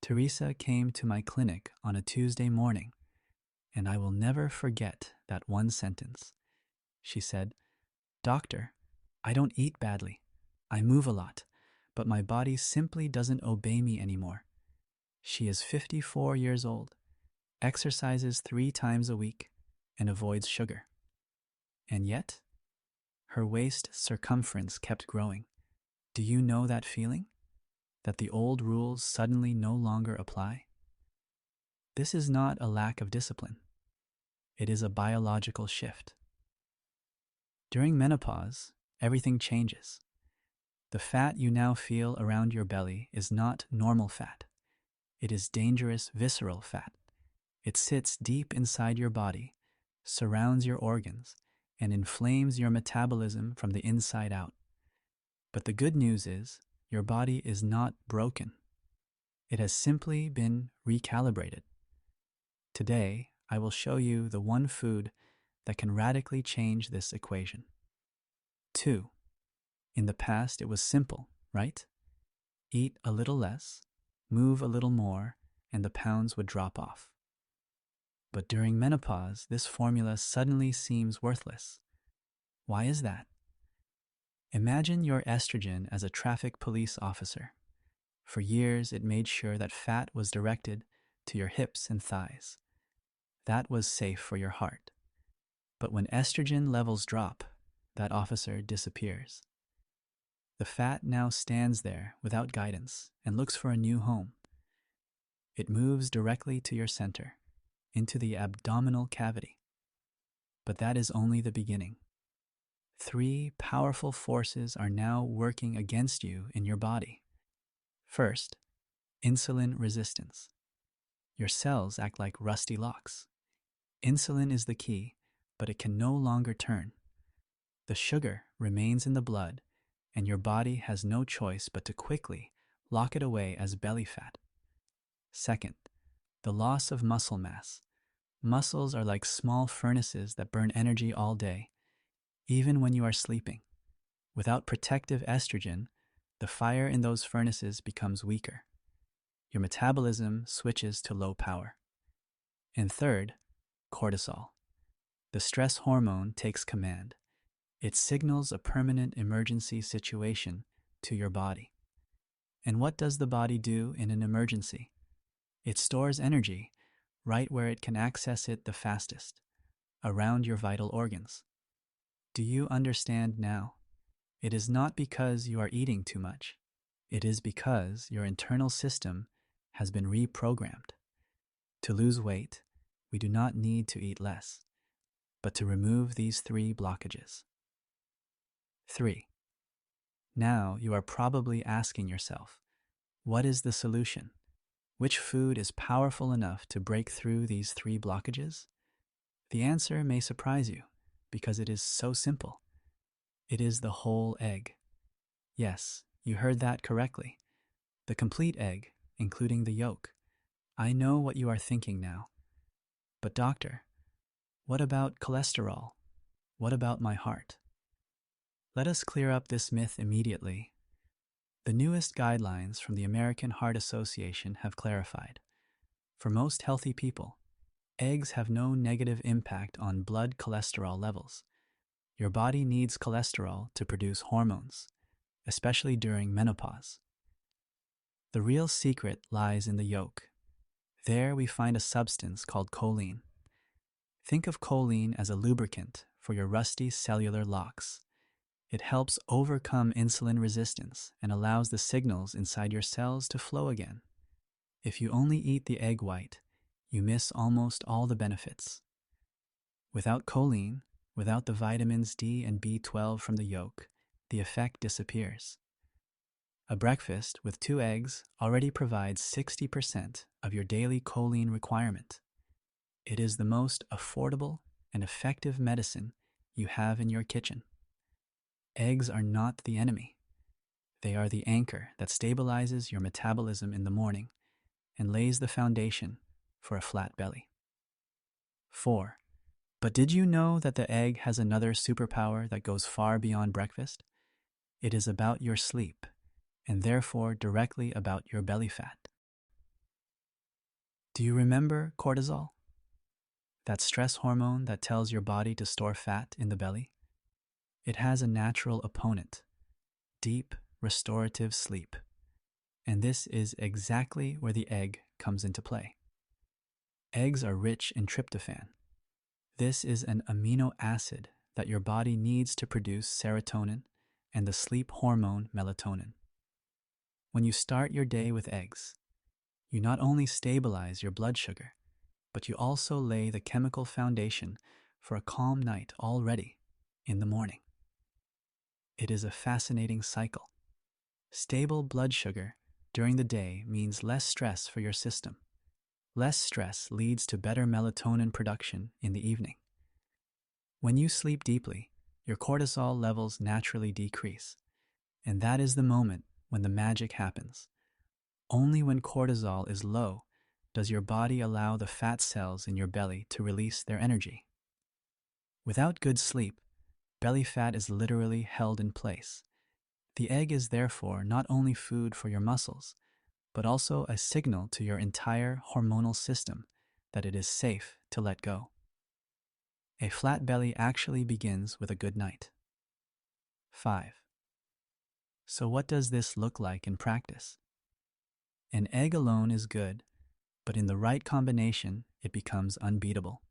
Teresa came to my clinic on a Tuesday morning, and I will never forget that one sentence. She said, "Doctor, I don't eat badly. I move a lot, but my body simply doesn't obey me anymore." She is 54 years old, exercises 3 times a week, and avoids sugar. And yet, her waist circumference kept growing. Do you know that feeling? That the old rules suddenly no longer apply? This is not a lack of discipline. It is a biological shift. During menopause, everything changes. The fat you now feel around your belly is not normal fat. It is dangerous visceral fat. It sits deep inside your body, surrounds your organs, and inflames your metabolism from the inside out. But the good news is, your body is not broken. It has simply been recalibrated. Today, I will show you the one food that can radically change this equation. 2. In the past, it was simple, right? Eat a little less, move a little more, and the pounds would drop off. But during menopause, this formula suddenly seems worthless. Why is that? Imagine your estrogen as a traffic police officer. For years, it made sure that fat was directed to your hips and thighs. That was safe for your heart. But when estrogen levels drop, that officer disappears. The fat now stands there without guidance and looks for a new home. It moves directly to your center, into the abdominal cavity. But that is only the beginning. 3 powerful forces are now working against you in your body. First, insulin resistance. Your cells act like rusty locks. Insulin is the key, but it can no longer turn. The sugar remains in the blood, and your body has no choice but to quickly lock it away as belly fat. Second, the loss of muscle mass. Muscles are like small furnaces that burn energy all day, even when you are sleeping. Without protective estrogen, the fire in those furnaces becomes weaker. Your metabolism switches to low power. And third, cortisol. The stress hormone takes command. It signals a permanent emergency situation to your body. And what does the body do in an emergency? It stores energy right where it can access it the fastest, around your vital organs. Do you understand now? It is not because you are eating too much. It is because your internal system has been reprogrammed. To lose weight, we do not need to eat less, but to remove these 3 blockages. 3. Now you are probably asking yourself, what is the solution? Which food is powerful enough to break through these 3 blockages? The answer may surprise you because it is so simple. It is the whole egg. Yes, you heard that correctly. The complete egg, including the yolk. I know what you are thinking now. But doctor, what about cholesterol? What about my heart? Let us clear up this myth immediately. The newest guidelines from the American Heart Association have clarified. For most healthy people, eggs have no negative impact on blood cholesterol levels. Your body needs cholesterol to produce hormones, especially during menopause. The real secret lies in the yolk. There we find a substance called choline. Think of choline as a lubricant for your rusty cellular locks. It helps overcome insulin resistance and allows the signals inside your cells to flow again. If you only eat the egg white, you miss almost all the benefits. Without choline, without the vitamins D and B12 from the yolk, the effect disappears. A breakfast with 2 eggs already provides 60% of your daily choline requirement. It is the most affordable and effective medicine you have in your kitchen. Eggs are not the enemy. They are the anchor that stabilizes your metabolism in the morning and lays the foundation for a flat belly. 4. But did you know that the egg has another superpower that goes far beyond breakfast? It is about your sleep, and therefore directly about your belly fat. Do you remember cortisol? That stress hormone that tells your body to store fat in the belly? It has a natural opponent: deep, restorative sleep. And this is exactly where the egg comes into play. Eggs are rich in tryptophan. This is an amino acid that your body needs to produce serotonin and the sleep hormone melatonin. When you start your day with eggs, you not only stabilize your blood sugar, but you also lay the chemical foundation for a calm night already in the morning. It is a fascinating cycle. Stable blood sugar during the day means less stress for your system. Less stress leads to better melatonin production in the evening. When you sleep deeply, your cortisol levels naturally decrease, and that is the moment when the magic happens. Only when cortisol is low does your body allow the fat cells in your belly to release their energy. Without good sleep, belly fat is literally held in place. The egg is therefore not only food for your muscles, but also a signal to your entire hormonal system that it is safe to let go. A flat belly actually begins with a good night. 5. So what does this look like in practice? An egg alone is good, but in the right combination, it becomes unbeatable.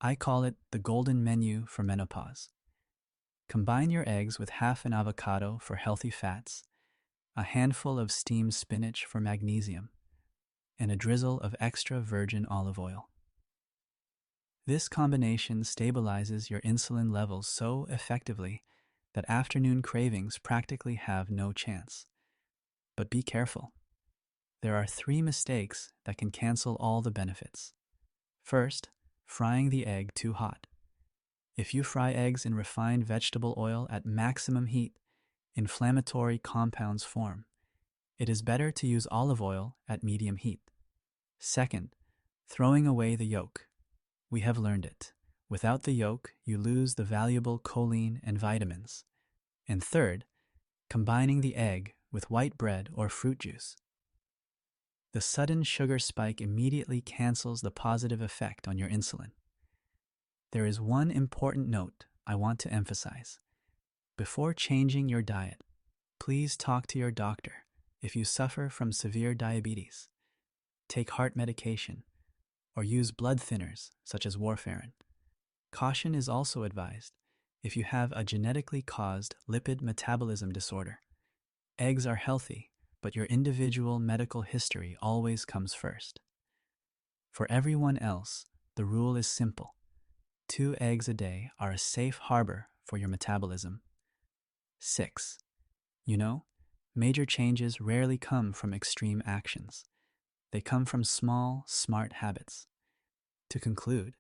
I call it the golden menu for menopause. Combine your eggs with half an avocado for healthy fats, a handful of steamed spinach for magnesium, and a drizzle of extra virgin olive oil. This combination stabilizes your insulin levels so effectively that afternoon cravings practically have no chance. But be careful. There are 3 mistakes that can cancel all the benefits. First, frying the egg too hot. If you fry eggs in refined vegetable oil at maximum heat, inflammatory compounds form. It is better to use olive oil at medium heat. Second, throwing away the yolk. We have learned it. Without the yolk, you lose the valuable choline and vitamins. And third, combining the egg with white bread or fruit juice. The sudden sugar spike immediately cancels the positive effect on your insulin. There is one important note I want to emphasize. Before changing your diet, please talk to your doctor if you suffer from severe diabetes, take heart medication, or use blood thinners such as warfarin. Caution is also advised if you have a genetically caused lipid metabolism disorder. Eggs are healthy, but your individual medical history always comes first. For everyone else, the rule is simple. 2 eggs a day are a safe harbor for your metabolism. 6. Major changes rarely come from extreme actions. They come from small, smart habits. To conclude,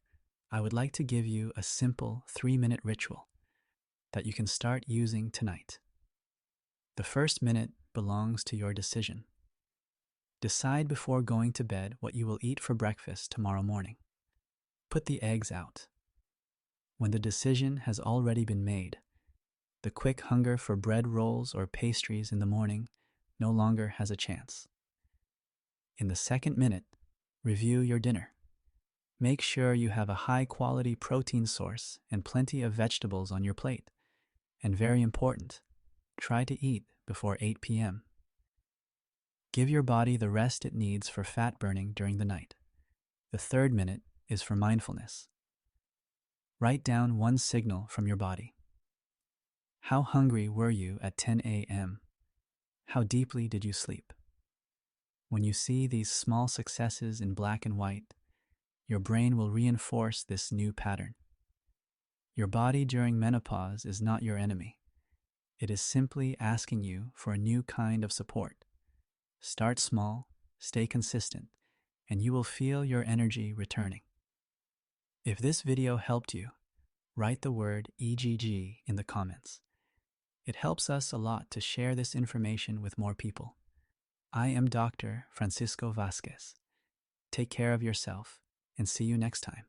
I would like to give you a simple 3-minute ritual that you can start using tonight. The first minute belongs to your decision. Decide before going to bed what you will eat for breakfast tomorrow morning. Put the eggs out. When the decision has already been made, the quick hunger for bread rolls or pastries in the morning no longer has a chance. In the second minute, review your dinner. Make sure you have a high-quality protein source and plenty of vegetables on your plate. And very important, try to eat before 8 p.m. Give your body the rest it needs for fat burning during the night. The third minute is for mindfulness. Write down one signal from your body. How hungry were you at 10 a.m.? How deeply did you sleep? When you see these small successes in black and white, your brain will reinforce this new pattern. Your body during menopause is not your enemy. It is simply asking you for a new kind of support. Start small, stay consistent, and you will feel your energy returning. If this video helped you, write the word EGG in the comments. It helps us a lot to share this information with more people. I am Dr. Francisco Vasquez. Take care of yourself and see you next time.